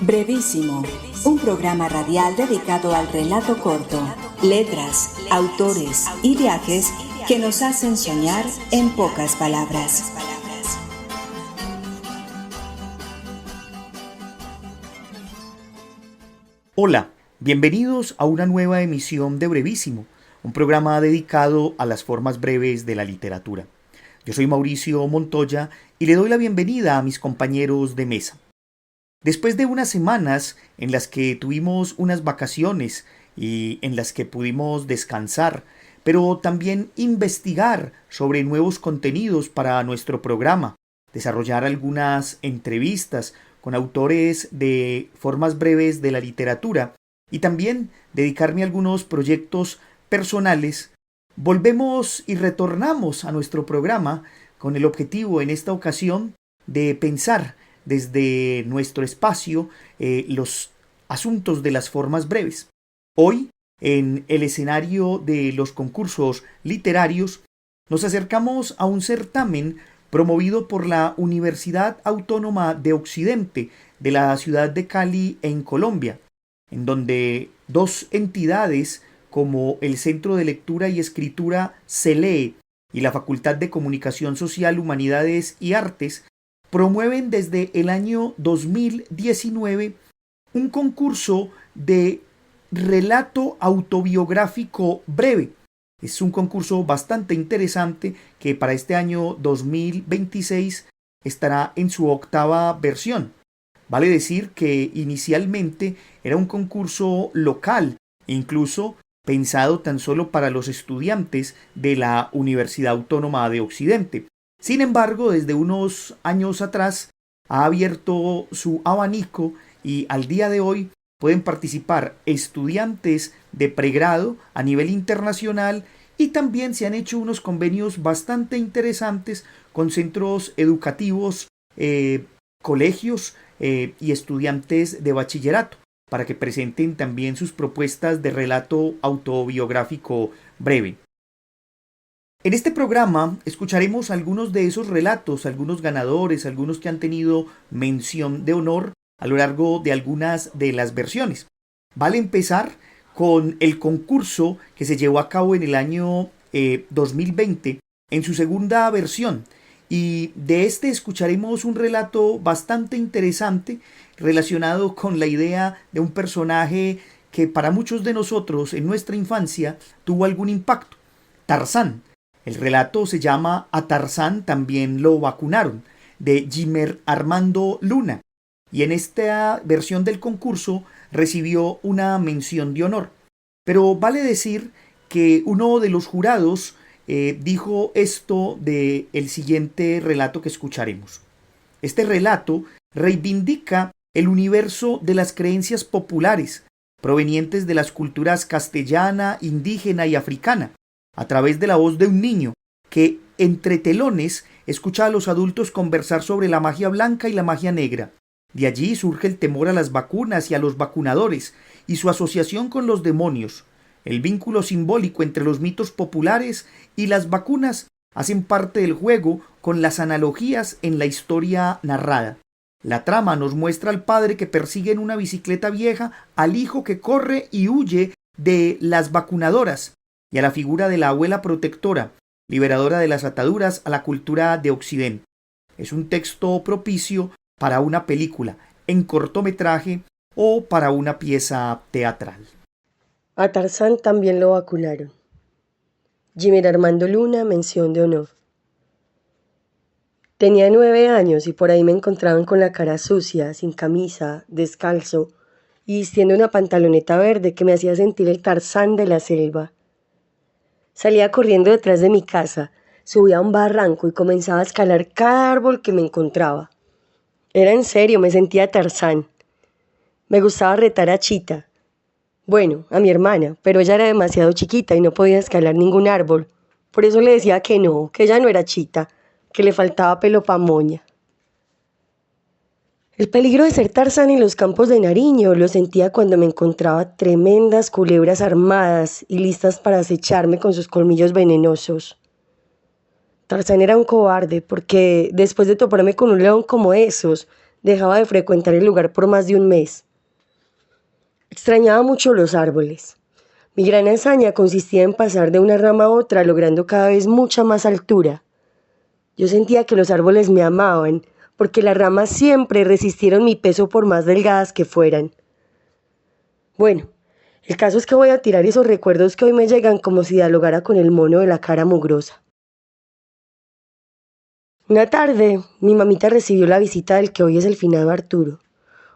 Brevísimo, un programa radial dedicado al relato corto, letras, autores y viajes que nos hacen soñar en pocas palabras. Hola, bienvenidos a una nueva emisión de Brevísimo, un programa dedicado a las formas breves de la literatura. Yo soy Mauricio Montoya y le doy la bienvenida a mis compañeros de mesa. Después de unas semanas en las que tuvimos unas vacaciones y en las que pudimos descansar, pero también investigar sobre nuevos contenidos para nuestro programa, desarrollar algunas entrevistas con autores de formas breves de la literatura y también dedicarme a algunos proyectos personales, volvemos y retornamos a nuestro programa con el objetivo en esta ocasión de pensar desde nuestro espacio los asuntos de las formas breves. Hoy, en el escenario de los concursos literarios, nos acercamos a un certamen promovido por la Universidad Autónoma de Occidente de la ciudad de Cali en Colombia, en donde dos entidades como el Centro de Lectura y Escritura CELEE y la Facultad de Comunicación Social, Humanidades y Artes promueven desde el año 2019 un concurso de relato autobiográfico breve. Es un concurso bastante interesante que para este año 2026 estará en su 8ª versión. Vale decir que inicialmente era un concurso local, incluso pensado tan solo para los estudiantes de la Universidad Autónoma de Occidente. Sin embargo, desde unos años atrás ha abierto su abanico y al día de hoy pueden participar estudiantes de pregrado a nivel internacional y también se han hecho unos convenios bastante interesantes con centros educativos, colegios y estudiantes de bachillerato para que presenten también sus propuestas de relato autobiográfico breve. En este programa escucharemos algunos de esos relatos, algunos ganadores, algunos que han tenido mención de honor a lo largo de algunas de las versiones. Vale empezar con el concurso que se llevó a cabo en el año 2020 en su 2ª versión, y de este escucharemos un relato bastante interesante relacionado con la idea de un personaje que para muchos de nosotros en nuestra infancia tuvo algún impacto: Tarzán. El relato se llama A Tarzán también lo vacunaron, de Jimmer Armando Luna, y en esta versión del concurso recibió una mención de honor. Pero vale decir que uno de los jurados dijo esto del siguiente relato que escucharemos. Este relato reivindica el universo de las creencias populares provenientes de las culturas castellana, indígena y africana, a través de la voz de un niño que, entre telones, escucha a los adultos conversar sobre la magia blanca y la magia negra. De allí surge el temor a las vacunas y a los vacunadores, y su asociación con los demonios. El vínculo simbólico entre los mitos populares y las vacunas hacen parte del juego con las analogías en la historia narrada. La trama nos muestra al padre que persigue en una bicicleta vieja al hijo que corre y huye de las vacunadoras, y a la figura de la abuela protectora, liberadora de las ataduras a la cultura de Occidente. Es un texto propicio para una película en cortometraje o para una pieza teatral. A Tarzán también lo vacunaron. Jimmer Armando Luna, mención de honor. Tenía 9 años y por ahí me encontraban con la cara sucia, sin camisa, descalzo y vistiendo una pantaloneta verde que me hacía sentir el Tarzán de la selva. Salía corriendo detrás de mi casa, subía a un barranco y comenzaba a escalar cada árbol que me encontraba. Era en serio, me sentía Tarzán. Me gustaba retar a Chita. Bueno, a mi hermana, pero ella era demasiado chiquita y no podía escalar ningún árbol. Por eso le decía que no, que ella no era Chita, que le faltaba pelo pa' moña. El peligro de ser Tarzán en los campos de Nariño lo sentía cuando me encontraba tremendas culebras armadas y listas para acecharme con sus colmillos venenosos. Tarzán era un cobarde porque después de toparme con un león como esos, dejaba de frecuentar el lugar por más de un mes. Extrañaba mucho los árboles. Mi gran hazaña consistía en pasar de una rama a otra, logrando cada vez mucha más altura. Yo sentía que los árboles me amaban, porque las ramas siempre resistieron mi peso por más delgadas que fueran. Bueno, el caso es que voy a tirar esos recuerdos que hoy me llegan como si dialogara con el mono de la cara mugrosa. Una tarde, mi mamita recibió la visita del que hoy es el finado Arturo,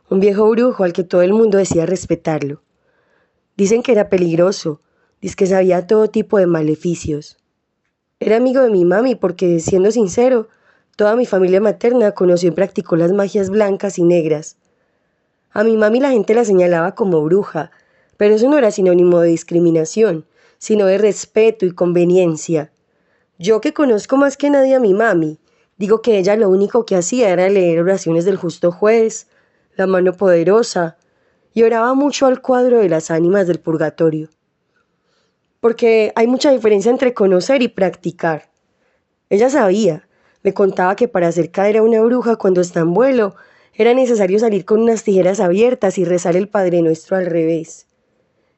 un viejo brujo al que todo el mundo decía respetarlo. Dicen que era peligroso, que sabía todo tipo de maleficios. Era amigo de mi mami porque, siendo sincero, toda mi familia materna conoció y practicó las magias blancas y negras. A mi mami la gente la señalaba como bruja, pero eso no era sinónimo de discriminación, sino de respeto y conveniencia. Yo, que conozco más que nadie a mi mami, digo que ella lo único que hacía era leer oraciones del justo juez, la mano poderosa, y oraba mucho al cuadro de las ánimas del purgatorio. Porque hay mucha diferencia entre conocer y practicar. Ella sabía, me contaba que para hacer caer a una bruja cuando está en vuelo, era necesario salir con unas tijeras abiertas y rezar el Padre Nuestro al revés.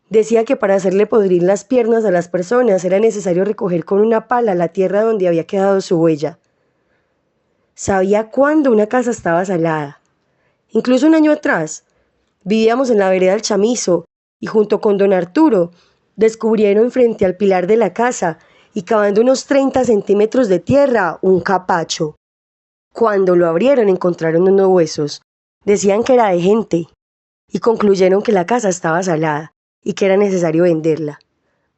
Decía que para hacerle podrir las piernas a las personas era necesario recoger con una pala la tierra donde había quedado su huella. Sabía cuándo una casa estaba salada. Incluso un año atrás, vivíamos en la vereda del Chamizo y junto con don Arturo descubrieron frente al pilar de la casa y cavando unos 30 centímetros de tierra un capacho. Cuando lo abrieron encontraron unos huesos. Decían que era de gente y concluyeron que la casa estaba salada y que era necesario venderla.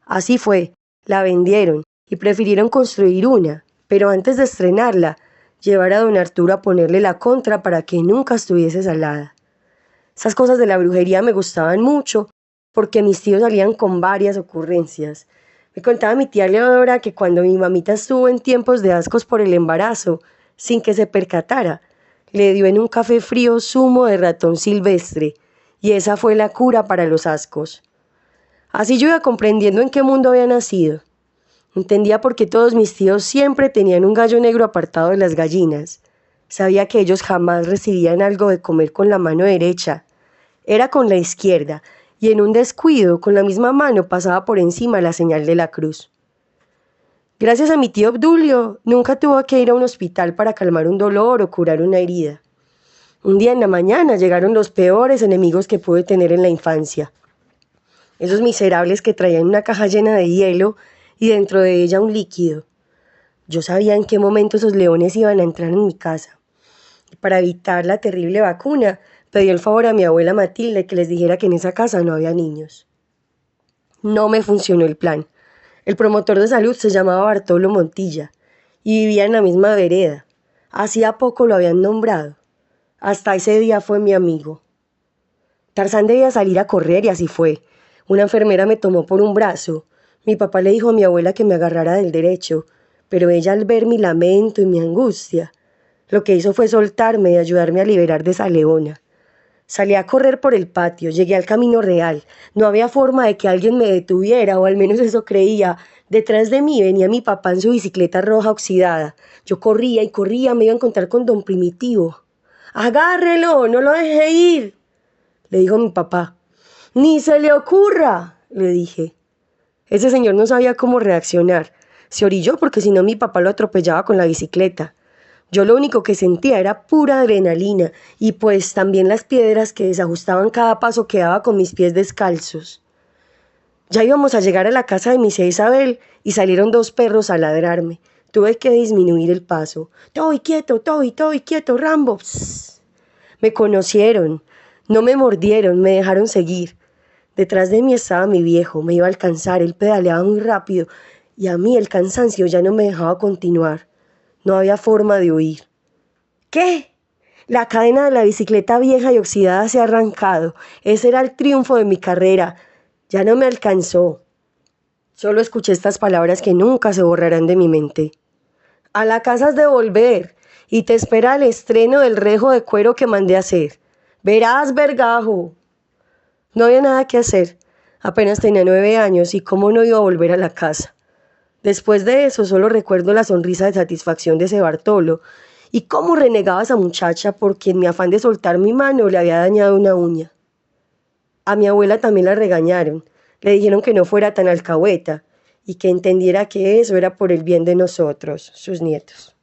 Así fue, la vendieron y prefirieron construir una, pero antes de estrenarla, llevar a don Arturo a ponerle la contra para que nunca estuviese salada. Esas cosas de la brujería me gustaban mucho porque mis tíos salían con varias ocurrencias. Me contaba mi tía Leodora que cuando mi mamita estuvo en tiempos de ascos por el embarazo, sin que se percatara, le dio en un café frío zumo de ratón silvestre, y esa fue la cura para los ascos. Así yo iba comprendiendo en qué mundo había nacido. Entendía por qué todos mis tíos siempre tenían un gallo negro apartado de las gallinas. Sabía que ellos jamás recibían algo de comer con la mano derecha. Era con la izquierda, y en un descuido, con la misma mano pasaba por encima la señal de la cruz. Gracias a mi tío Obdulio, nunca tuvo que ir a un hospital para calmar un dolor o curar una herida. Un día en la mañana llegaron los peores enemigos que pude tener en la infancia. Esos miserables que traían una caja llena de hielo y dentro de ella un líquido. Yo sabía en qué momento esos leones iban a entrar en mi casa. Y para evitar la terrible vacuna, pedí el favor a mi abuela Matilde que les dijera que en esa casa no había niños. No me funcionó el plan. El promotor de salud se llamaba Bartolo Montilla y vivía en la misma vereda. Hacía poco lo habían nombrado. Hasta ese día fue mi amigo. Tarzán debía salir a correr y así fue. Una enfermera me tomó por un brazo. Mi papá le dijo a mi abuela que me agarrara del derecho, pero ella, al ver mi lamento y mi angustia, lo que hizo fue soltarme y ayudarme a liberar de esa leona. Salí a correr por el patio, llegué al camino real. No había forma de que alguien me detuviera, o al menos eso creía. Detrás de mí venía mi papá en su bicicleta roja oxidada. Yo corría y corría, me iba a encontrar con don Primitivo. «¡Agárrelo! ¡No lo deje ir!», le dijo mi papá. «¡Ni se le ocurra!», le dije. Ese señor no sabía cómo reaccionar. Se orilló porque si no mi papá lo atropellaba con la bicicleta. Yo lo único que sentía era pura adrenalina y pues también las piedras que desajustaban cada paso que daba con mis pies descalzos. Ya íbamos a llegar a la casa de mi tía Isabel y salieron 2 perros a ladrarme. Tuve que disminuir el paso. «Toby, quieto, Rambo!». Psst. Me conocieron, no me mordieron, me dejaron seguir. Detrás de mí estaba mi viejo, me iba a alcanzar, él pedaleaba muy rápido y a mí el cansancio ya no me dejaba continuar. No había forma de huir. ¿Qué? La cadena de la bicicleta vieja y oxidada se ha arrancado. Ese era el triunfo de mi carrera. Ya no me alcanzó. Solo escuché estas palabras que nunca se borrarán de mi mente. «A la casa has de volver y te espera el estreno del rejo de cuero que mandé hacer. Verás, vergajo». No había nada que hacer. Apenas tenía 9 años y cómo no iba a volver a la casa. Después de eso solo recuerdo la sonrisa de satisfacción de ese Bartolo ¿Y cómo renegaba esa muchacha porque en mi afán de soltar mi mano le había dañado una uña? A mi abuela también la regañaron. Le dijeron que no fuera tan alcahueta y que entendiera que eso era por el bien de nosotros, sus nietos.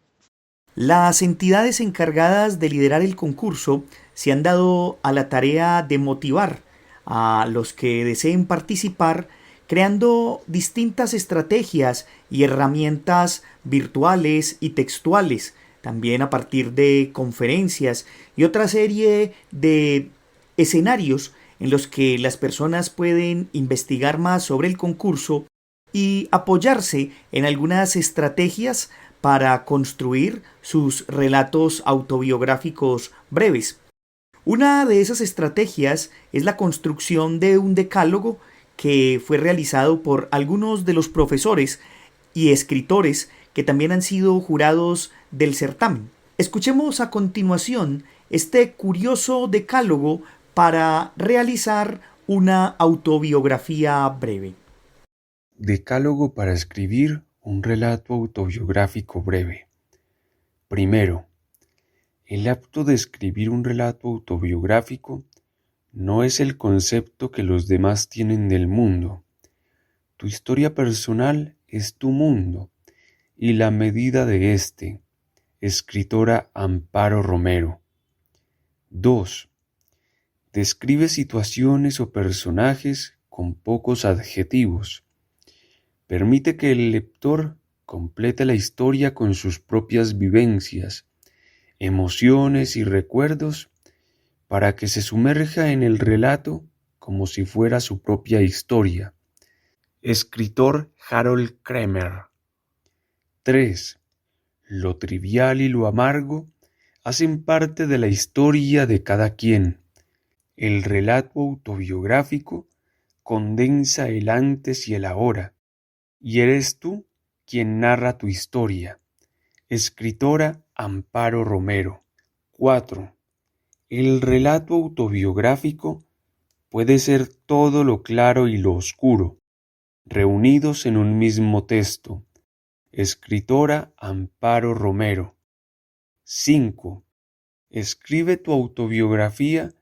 Las entidades encargadas de liderar el concurso se han dado a la tarea de motivar a los que deseen participar creando distintas estrategias y herramientas virtuales y textuales, también a partir de conferencias y otra serie de escenarios en los que las personas pueden investigar más sobre el concurso y apoyarse en algunas estrategias para construir sus relatos autobiográficos breves. Una de esas estrategias es la construcción de un decálogo que fue realizado por algunos de los profesores y escritores que también han sido jurados del certamen. Escuchemos a continuación este curioso decálogo para realizar una autobiografía breve. Decálogo para escribir un relato autobiográfico breve. Primero, el acto de escribir un relato autobiográfico no es el concepto que los demás tienen del mundo. Tu historia personal es tu mundo y la medida de éste. Escritora Amparo Romero. 2. Describe situaciones o personajes con pocos adjetivos. Permite que el lector complete la historia con sus propias vivencias, emociones y recuerdos para que se sumerja en el relato como si fuera su propia historia. Escritor Harold Kremer. 3. Lo trivial y lo amargo hacen parte de la historia de cada quien. El relato autobiográfico condensa el antes y el ahora, y eres tú quien narra tu historia. Escritora Amparo Romero. 4. El relato autobiográfico puede ser todo lo claro y lo oscuro, reunidos en un mismo texto. Escritora Amparo Romero. 5. Escribe tu autobiografía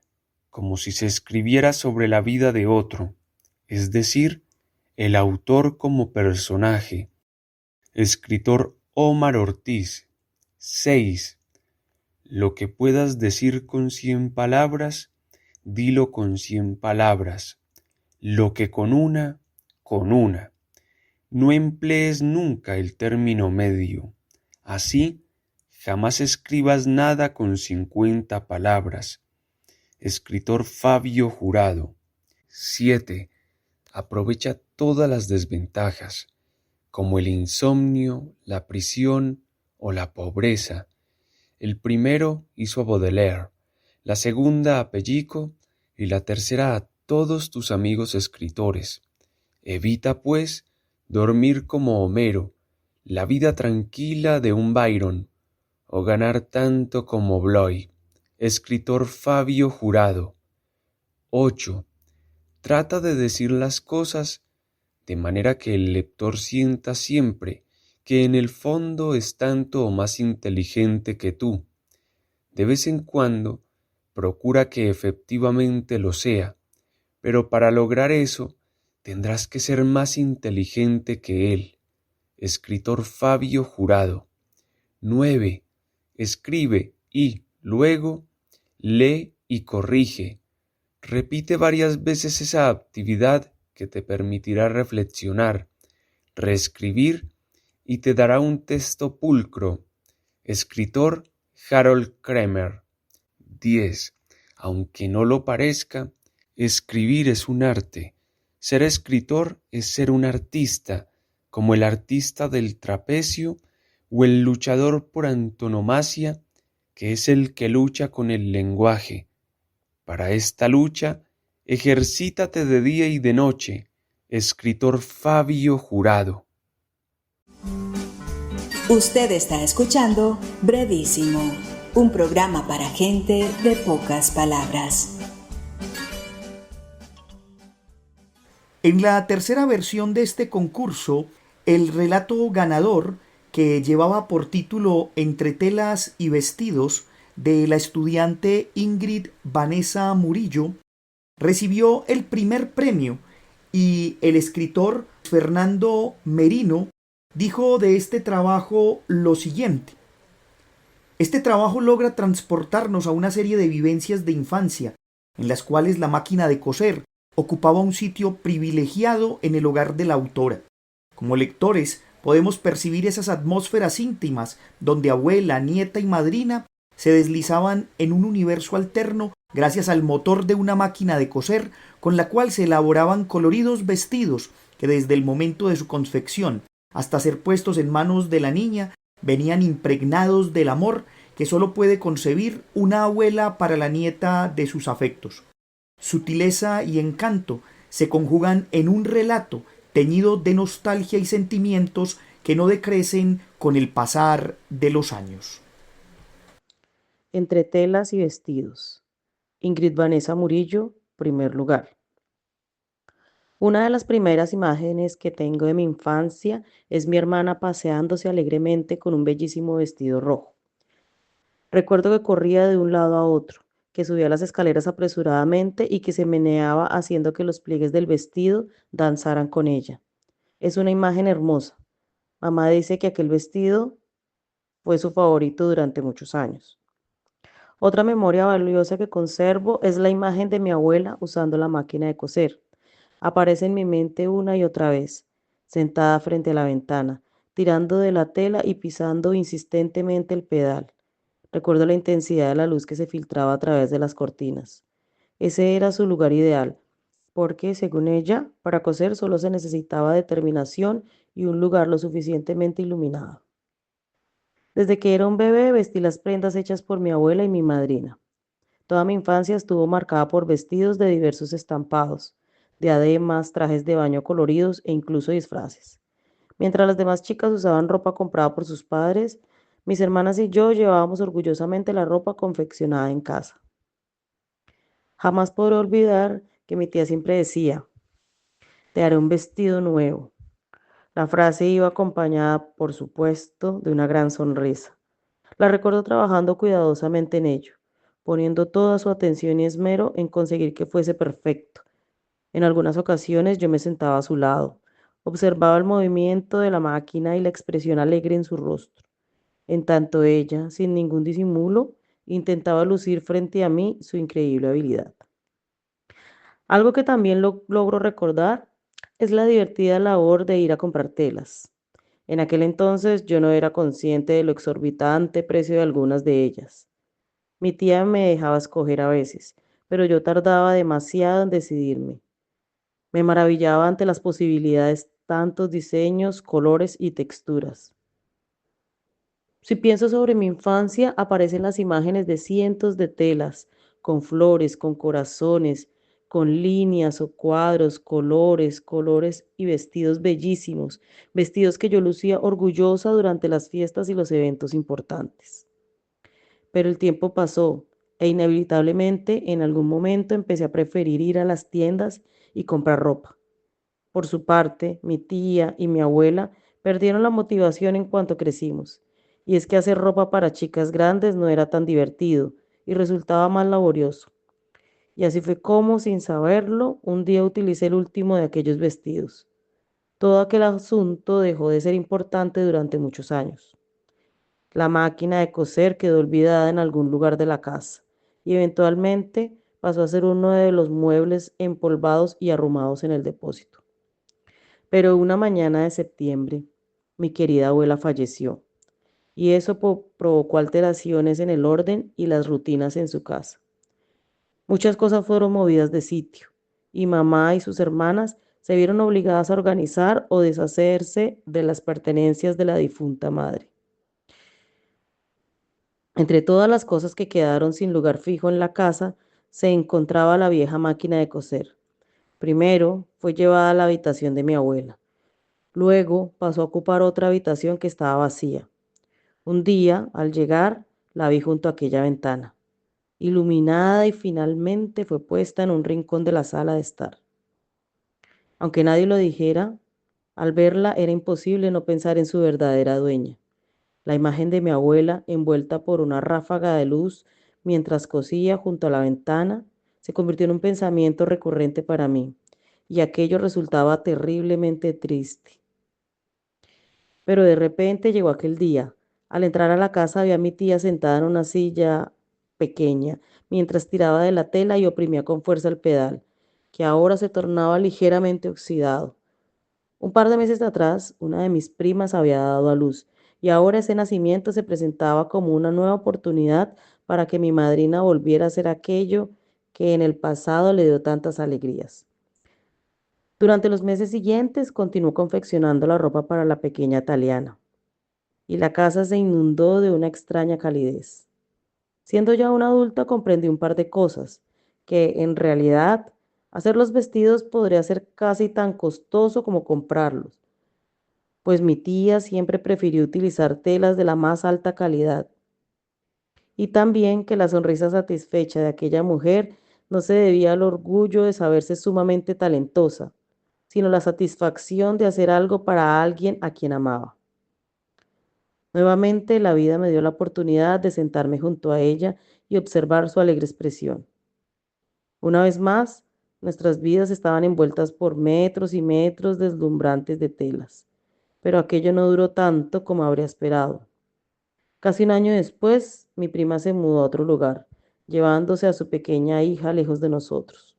como si se escribiera sobre la vida de otro, es decir, el autor como personaje. Escritor Omar Ortiz. 6. Lo que puedas decir con 100 palabras, dilo con 100 palabras. Lo que con una, con una. No emplees nunca el término medio. Así, jamás escribas nada con 50 palabras. Escritor Fabio Jurado. 7. Aprovecha todas las desventajas, como el insomnio, la prisión o la pobreza. El primero hizo a Baudelaire, la segunda a Pellico y la tercera a todos tus amigos escritores. Evita, pues, dormir como Homero, la vida tranquila de un Byron, o ganar tanto como Bloy. Escritor Fabio Jurado. 8. Trata de decir las cosas de manera que el lector sienta siempre que en el fondo es tanto o más inteligente que tú. De vez en cuando, procura que efectivamente lo sea, pero para lograr eso, tendrás que ser más inteligente que él. Escritor Fabio Jurado. 9. Escribe y, luego, lee y corrige. Repite varias veces esa actividad que te permitirá reflexionar, reescribir y te dará un texto pulcro. Escritor Harold Kremer. 10. Aunque no lo parezca, escribir es un arte. Ser escritor es ser un artista, como el artista del trapecio o el luchador por antonomasia, que es el que lucha con el lenguaje. Para esta lucha, ejercítate de día y de noche. Escritor Fabio Jurado. Usted está escuchando Brevísimo, un programa para gente de pocas palabras. En la tercera versión de este concurso, el relato ganador que llevaba por título Entre telas y vestidos, de la estudiante Ingrid Vanessa Murillo, recibió el primer premio y el escritor Fernando Merino dijo de este trabajo lo siguiente: este trabajo logra transportarnos a una serie de vivencias de infancia, en las cuales la máquina de coser ocupaba un sitio privilegiado en el hogar de la autora. Como lectores, podemos percibir esas atmósferas íntimas donde abuela, nieta y madrina se deslizaban en un universo alterno gracias al motor de una máquina de coser con la cual se elaboraban coloridos vestidos que desde el momento de su confección hasta ser puestos en manos de la niña venían impregnados del amor que sólo puede concebir una abuela para la nieta de sus afectos. Sutileza y encanto se conjugan en un relato teñido de nostalgia y sentimientos que no decrecen con el pasar de los años. Entre telas y vestidos. Ingrid Vanessa Murillo, primer lugar. Una de las primeras imágenes que tengo de mi infancia es mi hermana paseándose alegremente con un bellísimo vestido rojo. Recuerdo que corría de un lado a otro, que subía las escaleras apresuradamente y que se meneaba haciendo que los pliegues del vestido danzaran con ella. Es una imagen hermosa. Mamá dice que aquel vestido fue su favorito durante muchos años. Otra memoria valiosa que conservo es la imagen de mi abuela usando la máquina de coser. Aparece en mi mente una y otra vez, sentada frente a la ventana, tirando de la tela y pisando insistentemente el pedal. Recuerdo la intensidad de la luz que se filtraba a través de las cortinas. Ese era su lugar ideal, porque, según ella, para coser solo se necesitaba determinación y un lugar lo suficientemente iluminado. Desde que era un bebé vestí las prendas hechas por mi abuela y mi madrina. Toda mi infancia estuvo marcada por vestidos de diversos estampados, diademas, trajes de baño coloridos e incluso disfraces. Mientras las demás chicas usaban ropa comprada por sus padres, mis hermanas y yo llevábamos orgullosamente la ropa confeccionada en casa. Jamás podré olvidar que mi tía siempre decía: te haré un vestido nuevo. La frase iba acompañada, por supuesto, de una gran sonrisa. La recuerdo trabajando cuidadosamente en ello, poniendo toda su atención y esmero en conseguir que fuese perfecto. En algunas ocasiones yo me sentaba a su lado, observaba el movimiento de la máquina y la expresión alegre en su rostro. En tanto ella, sin ningún disimulo, intentaba lucir frente a mí su increíble habilidad. Algo que también logro recordar es la divertida labor de ir a comprar telas. En aquel entonces yo no era consciente de lo exorbitante precio de algunas de ellas. Mi tía me dejaba escoger a veces, pero yo tardaba demasiado en decidirme. Me maravillaba ante las posibilidades, tantos diseños, colores y texturas. Si pienso sobre mi infancia, aparecen las imágenes de cientos de telas, con flores, con corazones, con líneas o cuadros, colores y vestidos bellísimos, vestidos que yo lucía orgullosa durante las fiestas y los eventos importantes. Pero el tiempo pasó e inevitablemente en algún momento empecé a preferir ir a las tiendas y comprar ropa. Por su parte, mi tía y mi abuela perdieron la motivación en cuanto crecimos. Y es que hacer ropa para chicas grandes no era tan divertido y resultaba más laborioso. Y así fue como, sin saberlo, un día utilicé el último de aquellos vestidos. Todo aquel asunto dejó de ser importante durante muchos años. La máquina de coser quedó olvidada en algún lugar de la casa y eventualmente pasó a ser uno de los muebles empolvados y arrumados en el depósito. Pero una mañana de septiembre, mi querida abuela falleció y eso provocó alteraciones en el orden y las rutinas en su casa. Muchas cosas fueron movidas de sitio y mamá y sus hermanas se vieron obligadas a organizar o deshacerse de las pertenencias de la difunta madre. Entre todas las cosas que quedaron sin lugar fijo en la casa, se encontraba la vieja máquina de coser. Primero fue llevada a la habitación de mi abuela. Luego pasó a ocupar otra habitación que estaba vacía. Un día, al llegar, la vi junto a aquella ventana, iluminada, y finalmente fue puesta en un rincón de la sala de estar. Aunque nadie lo dijera, al verla era imposible no pensar en su verdadera dueña. La imagen de mi abuela, envuelta por una ráfaga de luz mientras cosía junto a la ventana, se convirtió en un pensamiento recurrente para mí, y aquello resultaba terriblemente triste. Pero de repente llegó aquel día. Al entrar a la casa vi a mi tía sentada en una silla pequeña, mientras tiraba de la tela y oprimía con fuerza el pedal, que ahora se tornaba ligeramente oxidado. Un par de meses atrás, una de mis primas había dado a luz, y ahora ese nacimiento se presentaba como una nueva oportunidad para que mi madrina volviera a ser aquello que en el pasado le dio tantas alegrías. Durante los meses siguientes continuó confeccionando la ropa para la pequeña Taliana, y la casa se inundó de una extraña calidez. Siendo ya una adulta comprendí un par de cosas, que en realidad hacer los vestidos podría ser casi tan costoso como comprarlos, pues mi tía siempre prefirió utilizar telas de la más alta calidad, y también que la sonrisa satisfecha de aquella mujer no se debía al orgullo de saberse sumamente talentosa, sino la satisfacción de hacer algo para alguien a quien amaba. Nuevamente la vida me dio la oportunidad de sentarme junto a ella y observar su alegre expresión. Una vez más, nuestras vidas estaban envueltas por metros y metros deslumbrantes de telas, pero aquello no duró tanto como habría esperado. Casi un año después, mi prima se mudó a otro lugar, llevándose a su pequeña hija lejos de nosotros.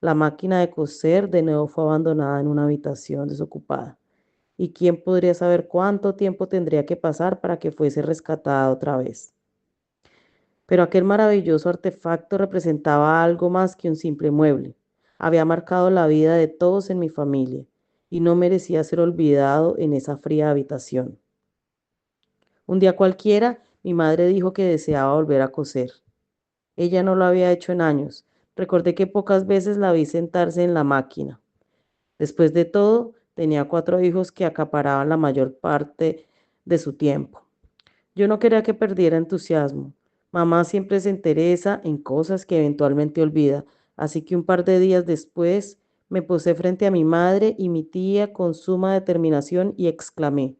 La máquina de coser de nuevo fue abandonada en una habitación desocupada, y quién podría saber cuánto tiempo tendría que pasar para que fuese rescatada otra vez. Pero aquel maravilloso artefacto representaba algo más que un simple mueble. Había marcado la vida de todos en mi familia y no merecía ser olvidado en esa fría habitación. Un día cualquiera, mi madre dijo que deseaba volver a coser. Ella no lo había hecho en años. Recordé que pocas veces la vi sentarse en la máquina. Después de todo, tenía 4 hijos que acaparaban la mayor parte de su tiempo. Yo no quería que perdiera entusiasmo. Mamá siempre se interesa en cosas que eventualmente olvida, así que un par de días después me posé frente a mi madre y mi tía con suma determinación y exclamé: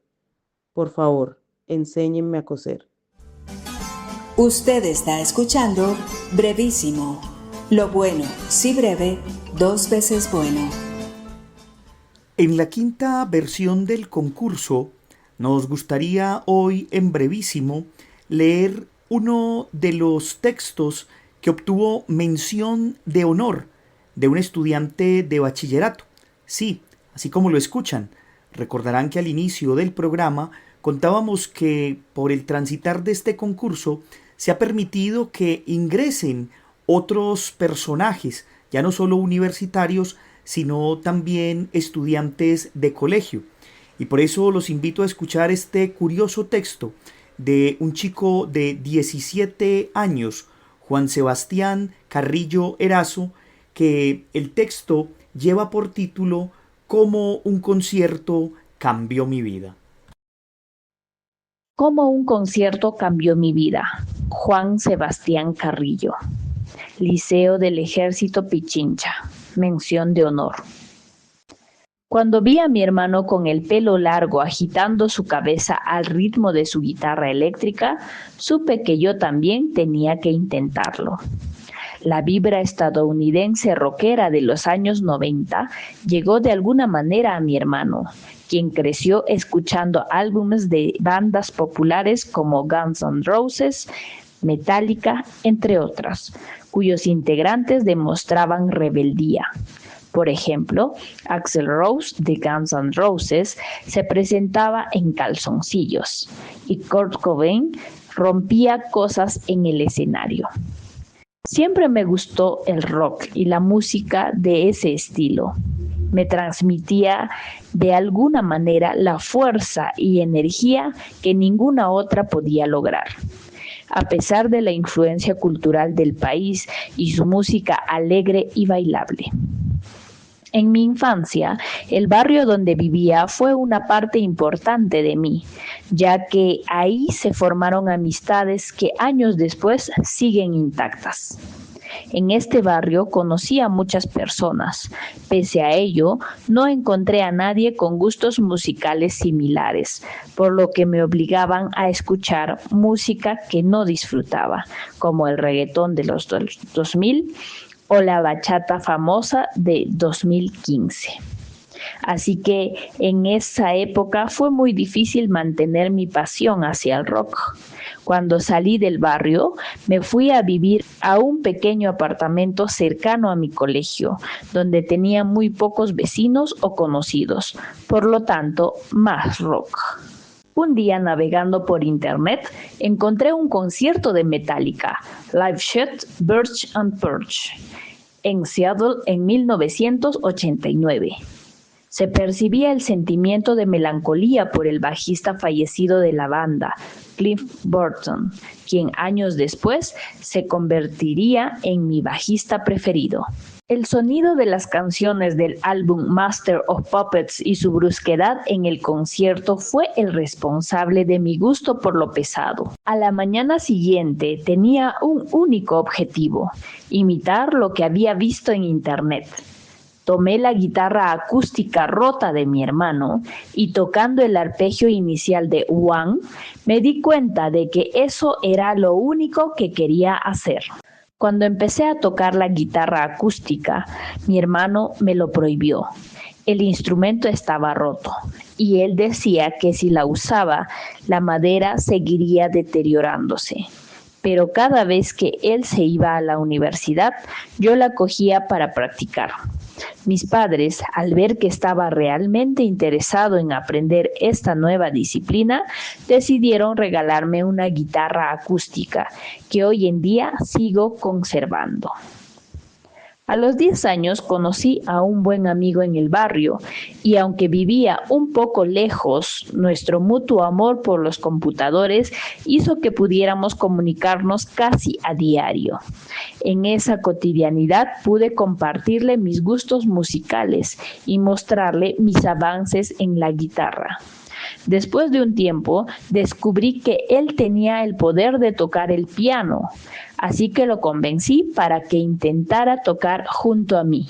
por favor, enséñenme a coser. Usted está escuchando Brevísimo. Lo bueno, si breve, 2 veces bueno. En la quinta versión del concurso, nos gustaría hoy en Brevísimo leer uno de los textos que obtuvo mención de honor de un estudiante de bachillerato. Sí, así como lo escuchan. Recordarán que al inicio del programa contábamos que por el transitar de este concurso se ha permitido que ingresen otros personajes, ya no solo universitarios, sino también estudiantes de colegio. Y por eso los invito a escuchar este curioso texto de un chico de 17 años, Juan Sebastián Carrillo Erazo, que el texto lleva por título «Cómo un concierto cambió mi vida». Cómo un concierto cambió mi vida. Juan Sebastián Carrillo. Liceo del Ejército Pichincha. Mención de honor. Cuando vi a mi hermano con el pelo largo agitando su cabeza al ritmo de su guitarra eléctrica, supe que yo también tenía que intentarlo. La vibra estadounidense rockera de los años 90 llegó de alguna manera a mi hermano, quien creció escuchando álbumes de bandas populares como Guns N' Roses, Metallica, entre otras, cuyos integrantes demostraban rebeldía. Por ejemplo, Axl Rose de Guns N' Roses se presentaba en calzoncillos y Kurt Cobain rompía cosas en el escenario. Siempre me gustó el rock y la música de ese estilo. Me transmitía de alguna manera la fuerza y energía que ninguna otra podía lograr. A pesar de la influencia cultural del país y su música alegre y bailable. En mi infancia, el barrio donde vivía fue una parte importante de mí, ya que ahí se formaron amistades que años después siguen intactas. En este barrio conocí a muchas personas. Pese a ello, no encontré a nadie con gustos musicales similares, por lo que me obligaban a escuchar música que no disfrutaba, como el reggaetón de los 2000 o la bachata famosa de 2015. Así que en esa época fue muy difícil mantener mi pasión hacia el rock. Cuando salí del barrio, me fui a vivir a un pequeño apartamento cercano a mi colegio, donde tenía muy pocos vecinos o conocidos, por lo tanto, más rock. Un día navegando por internet, encontré un concierto de Metallica, Live Shot, Birch and Purge, en Seattle en 1989. Se percibía el sentimiento de melancolía por el bajista fallecido de la banda, Cliff Burton, quien años después se convertiría en mi bajista preferido. El sonido de las canciones del álbum Master of Puppets y su brusquedad en el concierto fue el responsable de mi gusto por lo pesado. A la mañana siguiente tenía un único objetivo: imitar lo que había visto en internet. Tomé la guitarra acústica rota de mi hermano y tocando el arpegio inicial de One, me di cuenta de que eso era lo único que quería hacer. Cuando empecé a tocar la guitarra acústica, mi hermano me lo prohibió. El instrumento estaba roto y él decía que si la usaba, la madera seguiría deteriorándose. Pero cada vez que él se iba a la universidad, yo la cogía para practicar. Mis padres, al ver que estaba realmente interesado en aprender esta nueva disciplina, decidieron regalarme una guitarra acústica que hoy en día sigo conservando. A los 10 años conocí a un buen amigo en el barrio y aunque vivía un poco lejos, nuestro mutuo amor por los computadores hizo que pudiéramos comunicarnos casi a diario. En esa cotidianidad pude compartirle mis gustos musicales y mostrarle mis avances en la guitarra. Después de un tiempo, descubrí que él tenía el poder de tocar el piano, así que lo convencí para que intentara tocar junto a mí.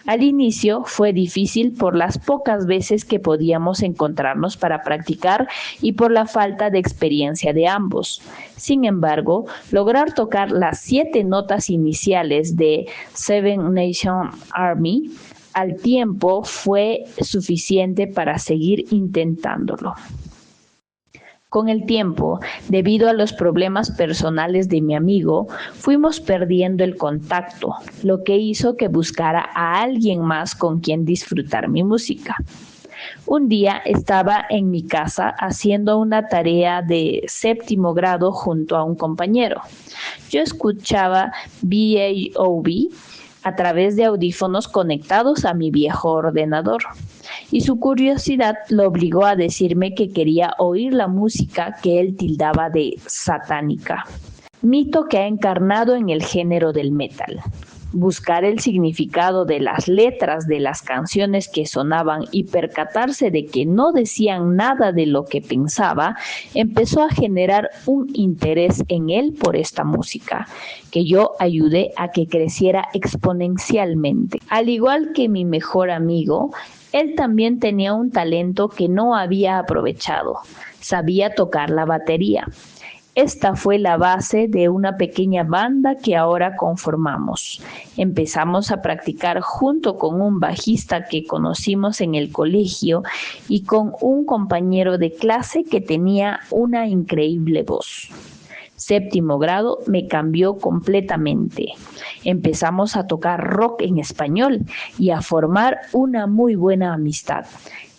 Al inicio fue difícil por las pocas veces que podíamos encontrarnos para practicar y por la falta de experiencia de ambos. Sin embargo, lograr tocar las 7 notas iniciales de Seven Nation Army al tiempo fue suficiente para seguir intentándolo. Con el tiempo, debido a los problemas personales de mi amigo, fuimos perdiendo el contacto, lo que hizo que buscara a alguien más con quien disfrutar mi música. Un día estaba en mi casa haciendo una tarea de 7º grado junto a un compañero. Yo escuchaba BAOB a través de audífonos conectados a mi viejo ordenador, y su curiosidad lo obligó a decirme que quería oír la música que él tildaba de satánica, mito que ha encarnado en el género del metal. Buscar el significado de las letras de las canciones que sonaban y percatarse de que no decían nada de lo que pensaba, empezó a generar un interés en él por esta música, que yo ayudé a que creciera exponencialmente. Al igual que mi mejor amigo, él también tenía un talento que no había aprovechado. Sabía tocar la batería. Esta fue la base de una pequeña banda que ahora conformamos. Empezamos a practicar junto con un bajista que conocimos en el colegio y con un compañero de clase que tenía una increíble voz. 7º grado me cambió completamente. Empezamos a tocar rock en español y a formar una muy buena amistad,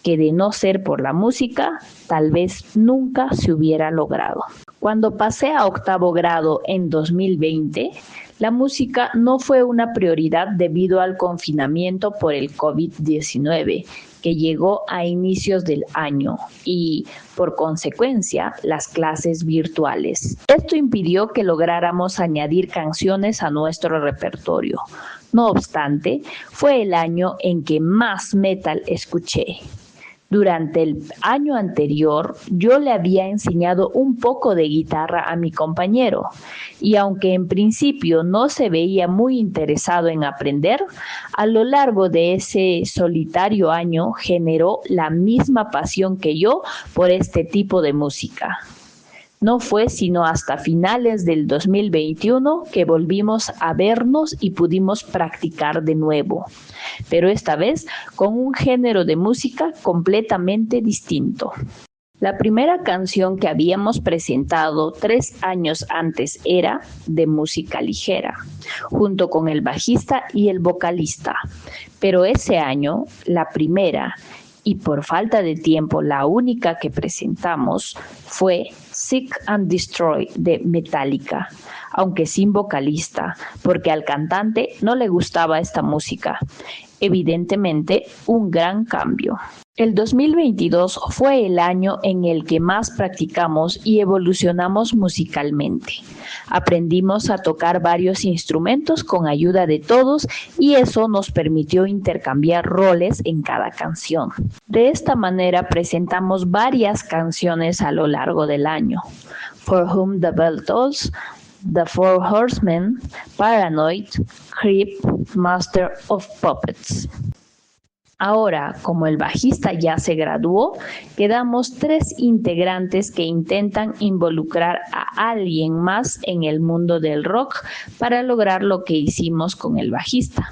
que de no ser por la música, tal vez nunca se hubiera logrado. Cuando pasé a 8º grado en 2020, la música no fue una prioridad debido al confinamiento por el COVID-19, que llegó a inicios del año y, por consecuencia, las clases virtuales. Esto impidió que lográramos añadir canciones a nuestro repertorio. No obstante, fue el año en que más metal escuché. Durante el año anterior, yo le había enseñado un poco de guitarra a mi compañero, y aunque en principio no se veía muy interesado en aprender, a lo largo de ese solitario año generó la misma pasión que yo por este tipo de música. No fue sino hasta finales del 2021 que volvimos a vernos y pudimos practicar de nuevo, pero esta vez con un género de música completamente distinto. La primera canción que habíamos presentado 3 años antes era de música ligera, junto con el bajista y el vocalista, pero ese año, la primera y por falta de tiempo la única que presentamos fue Seek and Destroy de Metallica, aunque sin vocalista, porque al cantante no le gustaba esta música. Evidentemente, un gran cambio. El 2022 fue el año en el que más practicamos y evolucionamos musicalmente. Aprendimos a tocar varios instrumentos con ayuda de todos y eso nos permitió intercambiar roles en cada canción. De esta manera presentamos varias canciones a lo largo del año. For Whom the Bell Tolls, The Four Horsemen, Paranoid, Creep, Master of Puppets. Ahora, como el bajista ya se graduó, quedamos 3 integrantes que intentan involucrar a alguien más en el mundo del rock para lograr lo que hicimos con el bajista.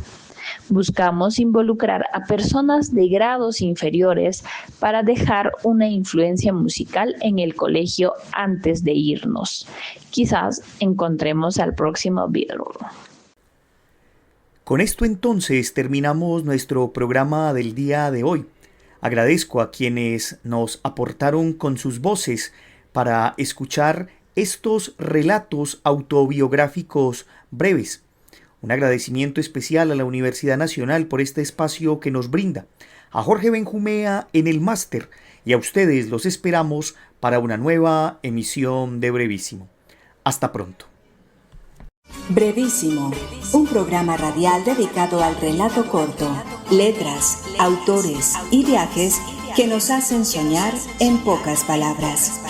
Buscamos involucrar a personas de grados inferiores para dejar una influencia musical en el colegio antes de irnos. Quizás encontremos al próximo Beatle. Con esto entonces terminamos nuestro programa del día de hoy. Agradezco a quienes nos aportaron con sus voces para escuchar estos relatos autobiográficos breves. Un agradecimiento especial a la Universidad Nacional por este espacio que nos brinda, a Jorge Benjumea en el máster y a ustedes los esperamos para una nueva emisión de Brevísimo. Hasta pronto. Brevísimo, un programa radial dedicado al relato corto, letras, autores y viajes que nos hacen soñar en pocas palabras.